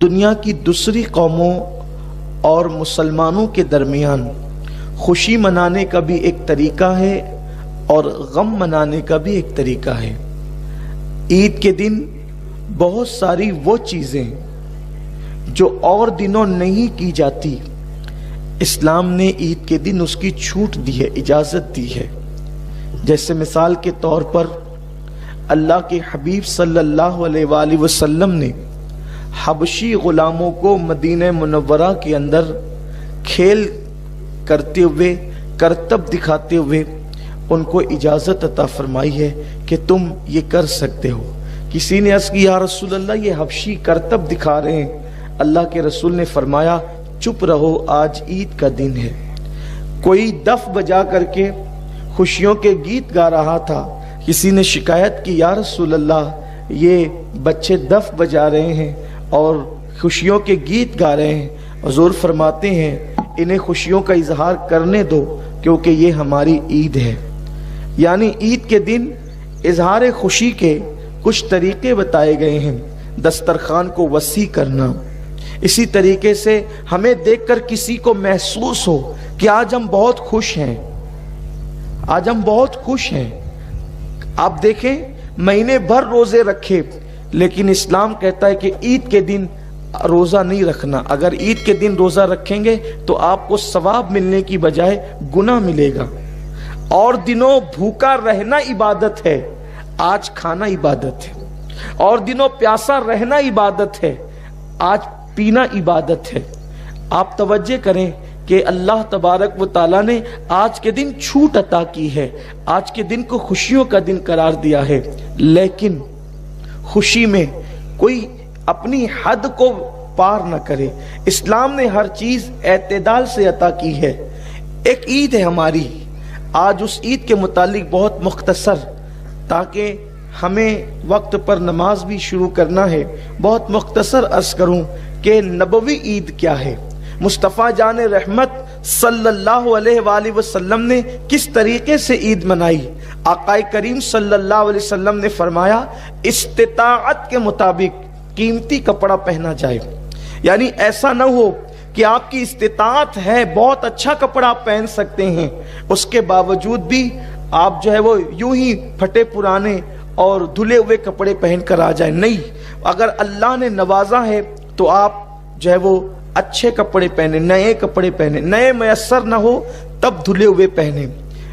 دنیا کی دوسری قوموں اور مسلمانوں کے درمیان خوشی منانے کا بھی ایک طریقہ ہے اور غم منانے کا بھی ایک طریقہ ہے۔ عید کے دن بہت ساری وہ چیزیں جو اور دنوں نہیں کی جاتی، اسلام نے عید کے دن اس کی چھوٹ دی ہے، اجازت دی ہے۔ جیسے مثال کے طور پر اللہ کے حبیب صلی اللہ علیہ وآلہ وسلم نے حبشی غلاموں کو مدینہ منورہ کے اندر کھیل کرتے ہوئے، کرتب دکھاتے ہوئے ان کو اجازت عطا فرمائی ہے کہ تم یہ کر سکتے ہو۔ کسی نے عرض کی یا رسول اللہ یہ حبشی کرتب دکھا رہے ہیں، اللہ کے رسول نے فرمایا چپ رہو، آج عید کا دن ہے۔ کوئی دف بجا کر کے خوشیوں کے گیت گا رہا تھا، کسی نے شکایت کی یا رسول اللہ یہ بچے دف بجا رہے ہیں اور خوشیوں کے گیت گا رہے ہیں۔ حضور فرماتے ہیں انہیں خوشیوں کا اظہار کرنے دو کیونکہ یہ ہماری عید ہے۔ یعنی عید کے دن اظہار خوشی کے کچھ طریقے بتائے گئے ہیں۔ دسترخوان کو وسیع کرنا، اسی طریقے سے ہمیں دیکھ کر کسی کو محسوس ہو کہ آج ہم بہت خوش ہیں، آج ہم بہت خوش ہیں۔ آپ دیکھیں مہینے بھر روزے رکھے، لیکن اسلام کہتا ہے کہ عید کے دن روزہ نہیں رکھنا۔ اگر عید کے دن روزہ رکھیں گے تو آپ کو ثواب ملنے کی بجائے گناہ ملے گا۔ اور دنوں بھوکا رہنا عبادت ہے، آج کھانا عبادت ہے۔ اور دنوں پیاسا رہنا عبادت ہے، آج پینا عبادت ہے۔ آپ توجہ کریں کہ اللہ تبارک و تعالیٰ نے آج کے دن چھوٹ عطا کی ہے، آج کے دن کو خوشیوں کا دن قرار دیا ہے، لیکن خوشی میں کوئی اپنی حد کو پار نہ کرے۔ اسلام نے ہر چیز اعتدال سے عطا کی ہے۔ ایک عید ہے ہماری، آج اس عید کے متعلق بہت مختصر، تاکہ ہمیں وقت پر نماز بھی شروع کرنا ہے، بہت مختصر عرض کروں کہ نبوی عید کیا ہے، مصطفیٰ جان رحمت صلی اللہ علیہ وآلہ وسلم نے کس طریقے سے عید منائی۔ آقا کریم صلی اللہ علیہ وسلم نے فرمایا استطاعت کے مطابق قیمتی کپڑا پہنا جائے، یعنی ایسا نہ ہو کہ آپ کی استطاعت ہے، بہت اچھا کپڑا آپ پہن سکتے ہیں، اس کے باوجود بھی آپ جو ہے وہ یوں ہی پھٹے پرانے اور دھلے ہوئے کپڑے پہن کر آ جائیں۔ نہیں، اگر اللہ نے نوازا ہے تو آپ جو ہے وہ اچھے کپڑے پہنے، نئے کپڑے پہنے، نئے میسر نہ ہو تب دھلے ہوئے پہنے،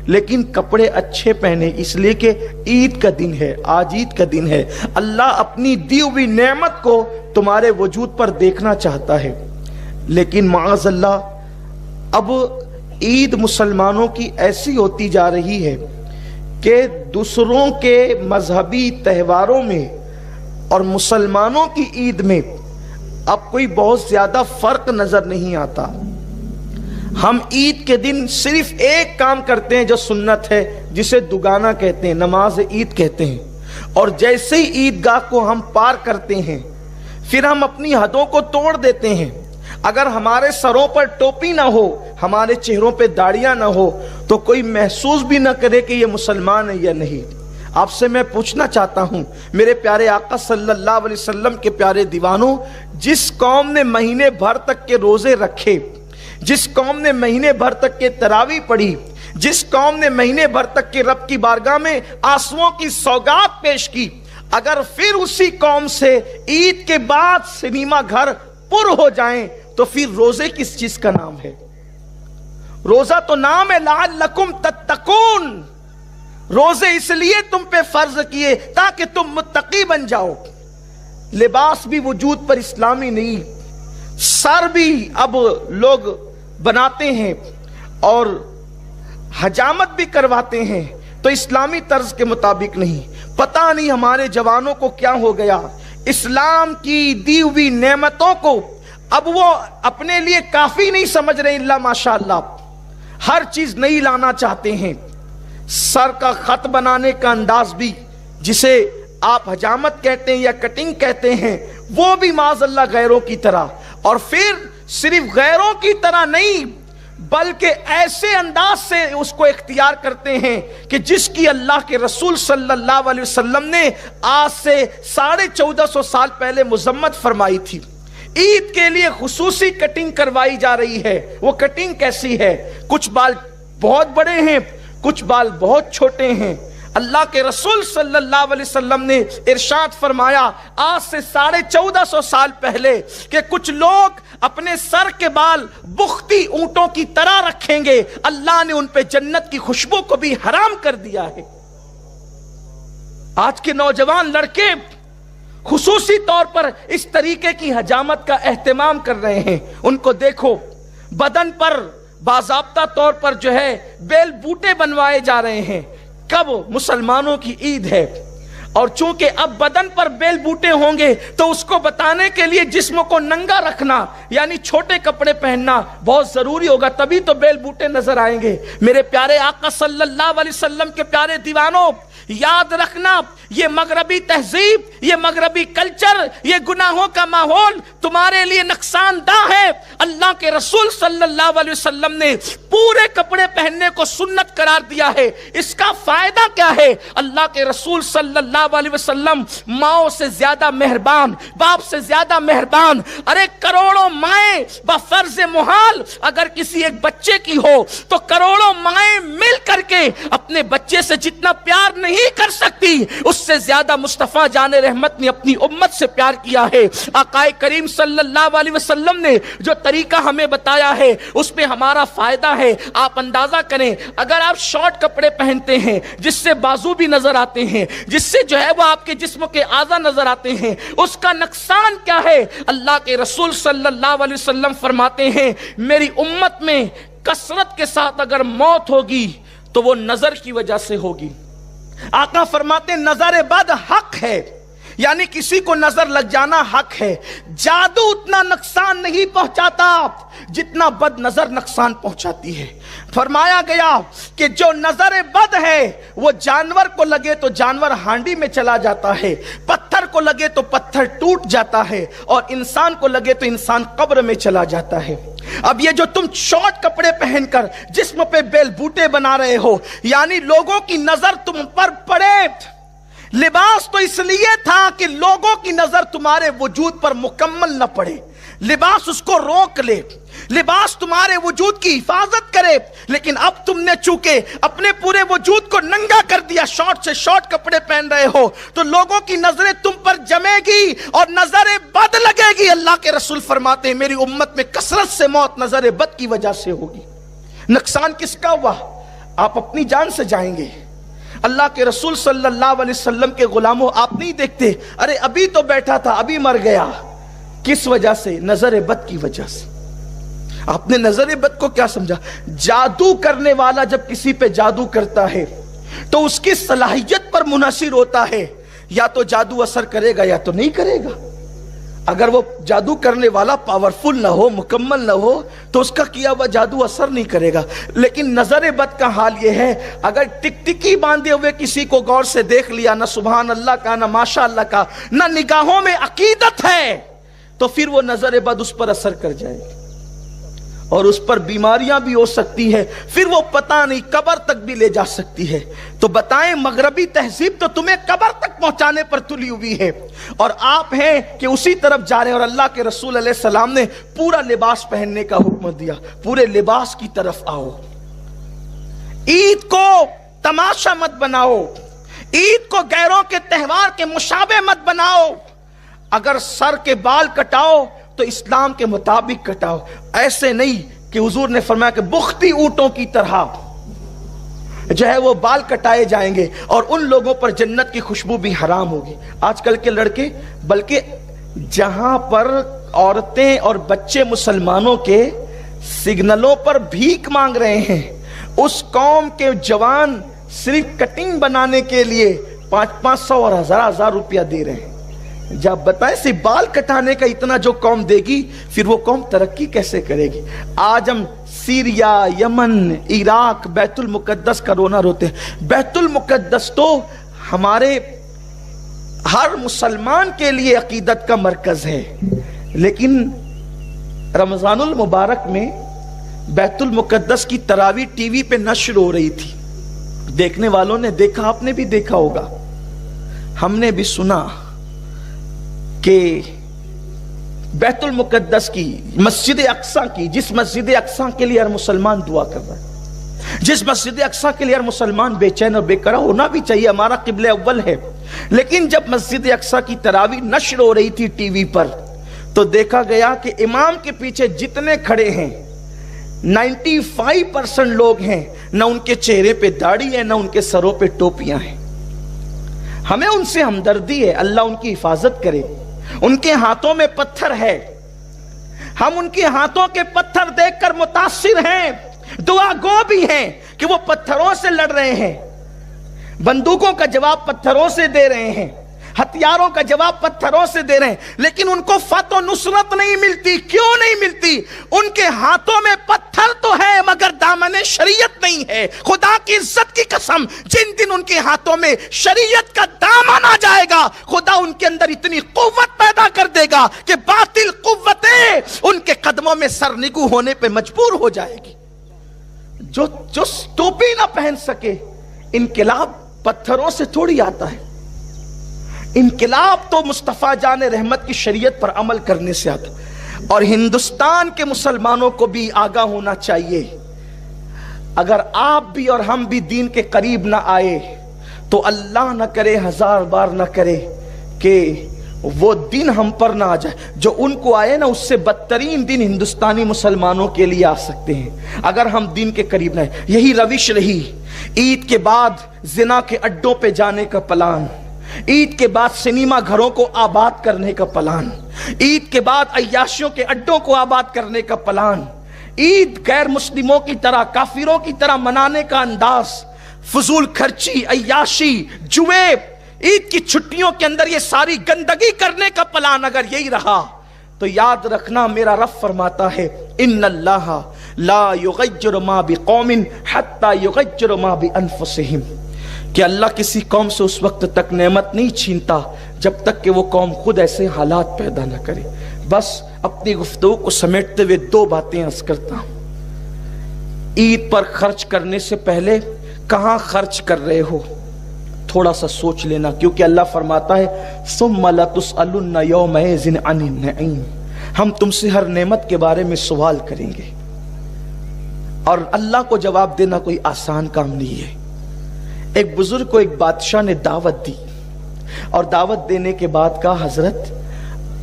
لیکن کپڑے اچھے پہنے، اس لیے کہ عید کا دن ہے، آج عید کا دن ہے۔ اللہ اپنی دی ہوئی نعمت کو تمہارے وجود پر دیکھنا چاہتا ہے۔ لیکن معاذ اللہ اب عید مسلمانوں کی ایسی ہوتی جا رہی ہے کہ دوسروں کے مذہبی تہواروں میں اور مسلمانوں کی عید میں اب کوئی بہت زیادہ فرق نظر نہیں آتا۔ ہم عید کے دن صرف ایک کام کرتے ہیں جو سنت ہے، جسے دگانہ کہتے ہیں، نماز عید کہتے ہیں، اور جیسے ہی عیدگاہ کو ہم پار کرتے ہیں پھر ہم اپنی حدوں کو توڑ دیتے ہیں۔ اگر ہمارے سروں پر ٹوپی نہ ہو، ہمارے چہروں پہ داڑیاں نہ ہو، تو کوئی محسوس بھی نہ کرے کہ یہ مسلمان ہے یا نہیں۔ آپ سے میں پوچھنا چاہتا ہوں میرے پیارے آقا صلی اللہ علیہ وسلم کے پیارے دیوانوں، جس قوم نے مہینے بھر تک کے روزے رکھے، جس قوم نے مہینے بھر تک کے تراویح پڑھی، جس قوم نے مہینے بھر تک کے رب کی بارگاہ میں آنسوؤں کی سوگات پیش کی، اگر پھر اسی قوم سے عید کے بعد سنیما گھر پر ہو جائیں تو پھر روزے کس چیز کا نام ہے؟ روزہ تو نام ہے لعلکم تتقون، روزے اس لیے تم پہ فرض کیے تاکہ تم متقی بن جاؤ۔ لباس بھی وجود پر اسلامی نہیں، سر بھی اب لوگ بناتے ہیں اور حجامت بھی کرواتے ہیں، تو اسلامی طرز کے مطابق نہیں۔ پتہ نہیں ہمارے جوانوں کو کیا ہو گیا، اسلام کی دی ہوئی نعمتوں کو اب وہ اپنے لیے کافی نہیں سمجھ رہے، اللہ ماشاءاللہ ہر چیز نہیں لانا چاہتے ہیں۔ سر کا خط بنانے کا انداز بھی، جسے آپ حجامت کہتے ہیں یا کٹنگ کہتے ہیں، وہ بھی معاذ اللہ غیروں کی طرح، اور پھر صرف غیروں کی طرح نہیں بلکہ ایسے انداز سے اس کو اختیار کرتے ہیں کہ جس کی اللہ کے رسول صلی اللہ علیہ وسلم نے آج سے 1450 سال پہلے مذمت فرمائی تھی۔ عید کے لیے خصوصی کٹنگ کروائی جا رہی ہے. وہ کٹنگ کیسی ہے؟ کچھ بال بہت بڑے ہیں، کچھ بال بہت چھوٹے ہیں. اللہ کے رسول صلی اللہ علیہ وسلم نے ارشاد فرمایا آج سے 1450 سال پہلے کہ کچھ لوگ اپنے سر کے بال بختی اونٹوں کی طرح رکھیں گے، اللہ نے ان پہ جنت کی خوشبو کو بھی حرام کر دیا ہے. آج کے نوجوان لڑکے خصوصی طور پر اس طریقے کی حجامت کا اہتمام کر رہے ہیں. ان کو دیکھو، بدن پر باضابطہ طور پر جو ہے بیل بوٹے بنوائے جا رہے ہیں. کب؟ مسلمانوں کی عید ہے، اور چونکہ اب بدن پر بیل بوٹے ہوں گے تو اس کو بتانے کے لیے جسم کو ننگا رکھنا یعنی چھوٹے کپڑے پہننا بہت ضروری ہوگا، تبھی تو بیل بوٹے نظر آئیں گے. میرے پیارے آقا صلی اللہ علیہ وسلم کے پیارے دیوانوں، یاد رکھنا یہ مغربی تہذیب، یہ مغربی کلچر، یہ گناہوں کا ماحول تمہارے لیے نقصان دہ ہے. اللہ کے رسول صلی اللہ علیہ وسلم نے پورے کپڑے پہننے کو سنت قرار دیا ہے. اس کا فائدہ کیا ہے؟ اللہ کے رسول صلی اللہ علیہ وسلم ماؤں سے زیادہ مہربان، باپ سے زیادہ مہربان. ارے کروڑوں مائیں بفرض محال اگر کسی ایک بچے کی ہو تو کروڑوں مائیں مل کر کے اپنے بچے سے جتنا پیار نہیں کر سکتی اس سے زیادہ مصطفیٰ جان رحمت نے اپنی امت سے پیار کیا ہے. آقا کریم صلی اللہ علیہ وسلم نے جو طریقہ ہمیں بتایا ہے اس پہ ہمارا فائدہ ہے. آپ اندازہ کریں اگر آپ شارٹ کپڑے پہنتے ہیں جس سے بازو بھی نظر آتے ہیں، جس سے جو ہے وہ آپ کے جسم کے اعضاء نظر آتے ہیں، اس کا نقصان کیا ہے؟ اللہ کے رسول صلی اللہ علیہ وسلم فرماتے ہیں میری امت میں کثرت کے ساتھ اگر موت ہوگی تو وہ نظر کی وجہ سے ہوگی. آقا فرماتے نظر بد حق ہے، یعنی کسی کو نظر لگ جانا حق ہے. جادو اتنا نقصان نہیں پہنچاتا جتنا بد نظر نقصان پہنچاتی ہے. فرمایا گیا کہ جو نظر بد ہے وہ جانور کو لگے تو جانور ہانڈی میں چلا جاتا ہے، پتھر کو لگے تو پتھر ٹوٹ جاتا ہے، اور انسان کو لگے تو انسان قبر میں چلا جاتا ہے. اب یہ جو تم شارٹ کپڑے پہن کر جسم پہ بیل بوٹے بنا رہے ہو، یعنی لوگوں کی نظر تم پر پڑے. لباس تو اس لیے تھا کہ لوگوں کی نظر تمہارے وجود پر مکمل نہ پڑے، لباس اس کو روک لے، لباس تمہارے وجود کی حفاظت کرے. لیکن اب تم نے چونکہ اپنے پورے وجود کو ننگا کر دیا، شارٹ سے شارٹ کپڑے پہن رہے ہو، تو لوگوں کی نظریں تم پر جمے گی اور نظر بد لگے گی. اللہ کے رسول فرماتے ہیں میری امت میں کثرت سے موت نظر بد کی وجہ سے ہوگی. نقصان کس کا ہوا؟ آپ اپنی جان سے جائیں گے. اللہ کے رسول صلی اللہ علیہ وسلم کے غلاموں، آپ نہیں دیکھتے ارے ابھی تو بیٹھا تھا ابھی مر گیا. کس وجہ سے؟ نظر بد کی وجہ سے. آپ نے نظر بد کو کیا سمجھا؟ جادو کرنے والا جب کسی پہ جادو کرتا ہے تو اس کی صلاحیت پر منحصر ہوتا ہے، یا تو جادو اثر کرے گا یا تو نہیں کرے گا. اگر وہ جادو کرنے والا پاورفل نہ ہو، مکمل نہ ہو، تو اس کا کیا ہوا جادو اثر نہیں کرے گا. لیکن نظر بد کا حال یہ ہے اگر ٹکٹکی باندھے ہوئے کسی کو غور سے دیکھ لیا، نہ سبحان اللہ کا، نہ ماشاء اللہ کا، نہ نگاہوں میں عقیدت ہے، تو پھر وہ نظر بد اس پر اثر کر جائے گی اور اس پر بیماریاں بھی ہو سکتی ہے، پھر وہ پتہ نہیں قبر تک بھی لے جا سکتی ہے. تو بتائیں مغربی تہذیب تو تمہیں قبر تک پہنچانے پر تلی ہوئی ہے، اور آپ ہیں کہ اسی طرف جا رہے ہیں. اور اللہ کے رسول علیہ السلام نے پورا لباس پہننے کا حکم دیا، پورے لباس کی طرف آؤ. عید کو تماشا مت بناؤ، عید کو غیروں کے تہوار کے مشابہ مت بناؤ. اگر سر کے بال کٹاؤ تو اسلام کے مطابق کٹاؤ، ایسے نہیں کہ حضور نے فرمایا کہ بختی اونٹوں کی طرح جو ہے وہ بال کٹائے جائیں گے اور ان لوگوں پر جنت کی خوشبو بھی حرام ہوگی. آج کل کے لڑکے، بلکہ جہاں پر عورتیں اور بچے مسلمانوں کے سگنلوں پر بھیک مانگ رہے ہیں، اس قوم کے جوان صرف کٹنگ بنانے کے لیے 500 اور 1000 روپیہ دے رہے ہیں. جب بتائیں صرف بال کٹانے کا اتنا جو قوم دے گی، پھر وہ قوم ترقی کیسے کرے گی؟ آج ہم سیریا، یمن، عراق، بیت المقدس کا رونا روتے ہیں. بیت المقدس تو ہمارے ہر مسلمان کے لیے عقیدت کا مرکز ہے، لیکن رمضان المبارک میں بیت المقدس کی تراویح ٹی وی پہ نشر ہو رہی تھی. دیکھنے والوں نے دیکھا، آپ نے بھی دیکھا ہوگا، ہم نے بھی سنا کہ بیت المقدس کی، مسجد اقصی کی، جس مسجد اقصی کے لیے ہر مسلمان دعا کر رہا ہے، جس مسجد اقصی کے لیے ہر مسلمان بے چین اور بے قرار ہونا بھی چاہیے، ہمارا قبلہ اول ہے، لیکن جب مسجد اقصی کی تراویح نشر ہو رہی تھی ٹی وی پر تو دیکھا گیا کہ امام کے پیچھے جتنے کھڑے ہیں 95% لوگ ہیں، نہ ان کے چہرے پہ داڑھی ہے، نہ ان کے سروں پہ ٹوپیاں ہیں۔ ہمیں ان سے ہمدردی ہے، اللہ ان کی حفاظت کرے۔ ان کے ہاتھوں میں پتھر ہے، ہم ان کے ہاتھوں کے پتھر دیکھ کر متاثر ہیں، دعا گو بھی ہیں کہ وہ پتھروں سے لڑ رہے ہیں، بندوقوں کا جواب پتھروں سے دے رہے ہیں، ہتھیاروں کا جواب پتھروں سے دے رہے ہیں، لیکن ان کو فتح و نصرت نہیں ملتی۔ کیوں نہیں ملتی؟ ان کے ہاتھوں میں پتھر تو ہے مگر دامن شریعت نہیں ہے۔ خدا کی عزت کی قسم، جن دن ان کے ہاتھوں میں شریعت کا دامن آ جائے گا، خدا ان کے اندر اتنی قوت پیدا کر دے گا کہ باطل قوتیں ان کے قدموں میں سرنگو ہونے پہ مجبور ہو جائے گی۔ جو ٹوپی نہ پہن سکے، انقلاب پتھروں سے تھوڑی آتا ہے، انقلاب تو مصطفیٰ جان رحمت کی شریعت پر عمل کرنے سے آتا ہے۔ اور ہندوستان کے مسلمانوں کو بھی آگاہ ہونا چاہیے، اگر آپ بھی اور ہم بھی دین کے قریب نہ آئے تو اللہ نہ کرے، ہزار بار نہ کرے کہ وہ دن ہم پر نہ آ جائے۔ جو ان کو آئے نا، اس سے بدترین دن ہندوستانی مسلمانوں کے لیے آ سکتے ہیں اگر ہم دین کے قریب نہ آئے۔ یہی روش رہی، عید کے بعد زنا کے اڈوں پہ جانے کا پلان، عید کے بعد سنیما گھروں کو آباد کرنے کا پلان، عید کے بعد عیاشیوں کے اڈوں کو آباد کرنے کا پلان، عید غیر مسلموں کی طرح، کافروں کی طرح منانے کا انداز، فضول خرچی، عیاشی، جوے، عید کی چھٹیوں کے اندر یہ ساری گندگی کرنے کا پلان اگر یہی رہا تو یاد رکھنا، میرا رب فرماتا ہے ان اللہ لا یغیر ما بقوم حتی یغیر ما بانفسہم، کہ اللہ کسی قوم سے اس وقت تک نعمت نہیں چھینتا جب تک کہ وہ قوم خود ایسے حالات پیدا نہ کرے۔ بس اپنی گفتگو کو سمیٹتے ہوئے دو باتیں عرض کرتا ہوں۔ عید پر خرچ کرنے سے پہلے کہاں خرچ کر رہے ہو تھوڑا سا سوچ لینا، کیونکہ اللہ فرماتا ہے ثم لتسألن یومئذ عن النعیم، ہم تم سے ہر نعمت کے بارے میں سوال کریں گے، اور اللہ کو جواب دینا کوئی آسان کام نہیں ہے۔ ایک بزرگ کو ایک بادشاہ نے دعوت دی، اور دعوت دینے کے بعد کہا حضرت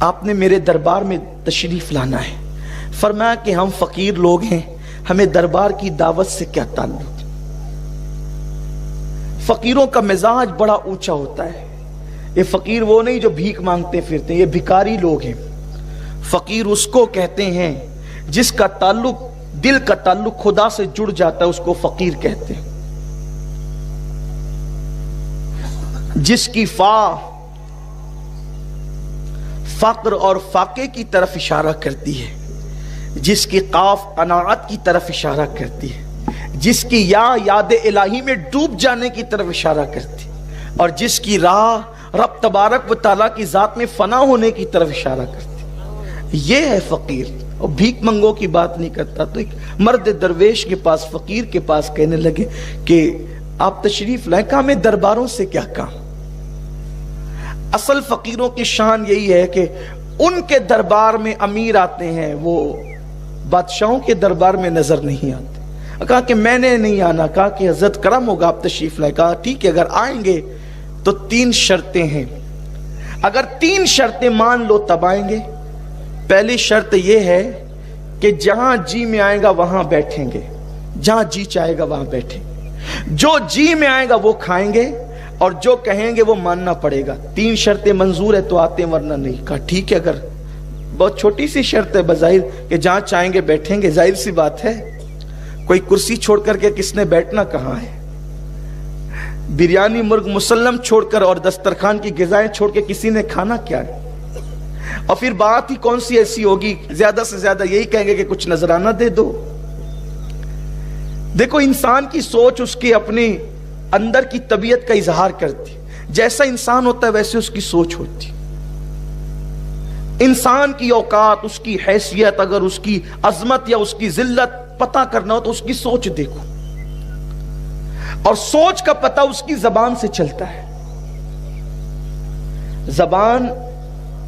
آپ نے میرے دربار میں تشریف لانا ہے۔ فرمایا کہ ہم فقیر لوگ ہیں، ہمیں دربار کی دعوت سے کیا تعلق؟ فقیروں کا مزاج بڑا اونچا ہوتا ہے، یہ فقیر وہ نہیں جو بھیک مانگتے پھرتے ہیں، یہ بھکاری لوگ ہیں۔ فقیر اس کو کہتے ہیں جس کا تعلق، دل کا تعلق خدا سے جڑ جاتا ہے، اس کو فقیر کہتے ہیں۔ جس کی فا فقر اور فاقے کی طرف اشارہ کرتی ہے، جس کی قاف قناعت کی طرف اشارہ کرتی ہے، جس کی یا یاد الہی میں ڈوب جانے کی طرف اشارہ کرتی ہے، اور جس کی راہ رب تبارک و تعالیٰ کی ذات میں فنا ہونے کی طرف اشارہ کرتی ہے، یہ ہے فقیر۔ اور بھیک منگوں کی بات نہیں کرتا۔ تو ایک مرد درویش کے پاس، فقیر کے پاس کہنے لگے کہ آپ تشریف لائیں۔ کہا میں درباروں سے کیا کام؟ اصل فقیروں کی شان یہی ہے کہ ان کے دربار میں امیر آتے ہیں، وہ بادشاہوں کے دربار میں نظر نہیں آتے۔ کہا کہ میں نے نہیں آنا۔ کہا کہ حضرت کرم ہوگا آپ تشریف لائیں۔ کہا ٹھیک ہے، اگر آئیں گے تو 3 شرطیں ہیں، اگر 3 شرطیں مان لو تب آئیں گے۔ پہلی شرط یہ ہے کہ جہاں جی میں آئے گا وہاں بیٹھیں گے، جہاں جی چاہے گا وہاں بیٹھیں گے، جو جی میں آئے گا وہ کھائیں گے، اور جو کہیں گے وہ ماننا پڑے گا۔ 3 شرطیں منظور ہے تو آتے ہیں، ورنہ نہیں۔ کہا ٹھیک ہے، اگر بہت چھوٹی سی شرط ہے بظاہر کہ جہاں چاہیں گے بیٹھیں گے، ظاہر سی بات ہے، کوئی کرسی چھوڑ کر کے کس نے بیٹھنا کہاں ہے؟ بریانی مرغ مسلم چھوڑ کر اور دسترخوان کی غذائیں چھوڑ کے کسی نے کھانا کیا ہے؟ اور پھر بات ہی کون سی ایسی ہوگی، زیادہ سے زیادہ یہی کہیں گے کہ کچھ نذرانہ دے دو۔ دیکھو انسان کی سوچ اس کی اپنی اندر کی طبیعت کا اظہار کرتی، جیسا انسان ہوتا ہے ویسے اس کی سوچ ہوتی۔ انسان کی اوقات، اس کی حیثیت، اگر اس کی عظمت یا اس کی ذلت پتہ کرنا ہو تو اس کی سوچ دیکھو، اور سوچ کا پتہ اس کی زبان سے چلتا ہے۔ زبان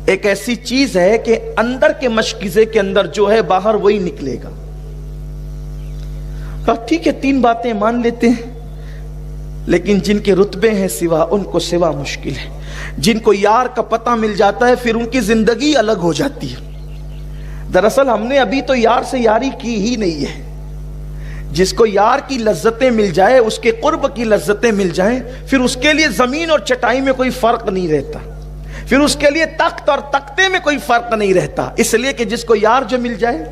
ایک ایسی چیز ہے کہ اندر کے مشکیزے کے اندر جو ہے باہر وہی نکلے گا. کہا ٹھیک ہے 3 باتیں مان لیتے ہیں، لیکن جن کے رتبے ہیں سوا، ان کو سوا مشکل ہے. جن کو یار کا پتہ مل جاتا ہے پھر ان کی زندگی الگ ہو جاتی ہے. دراصل ہم نے ابھی تو یار سے یاری کی ہی نہیں ہے. جس کو یار کی لذتیں مل جائے، اس کے قرب کی لذتیں مل جائیں، پھر اس کے لیے زمین اور چٹائی میں کوئی فرق نہیں رہتا، پھر اس کے لیے تخت اور تختے میں کوئی فرق نہیں رہتا. اس لیے کہ جس کو یار جو مل جائے،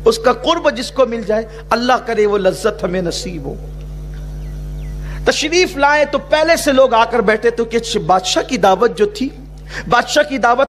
اس کا قرب جس کو مل جائے، اللہ کرے وہ لذت ہمیں نصیب ہو. تشریف لائے تو پہلے سے لوگ آ کر بیٹھے تو کہ بادشاہ کی دعوت جو تھی، بادشاہ کی دعوت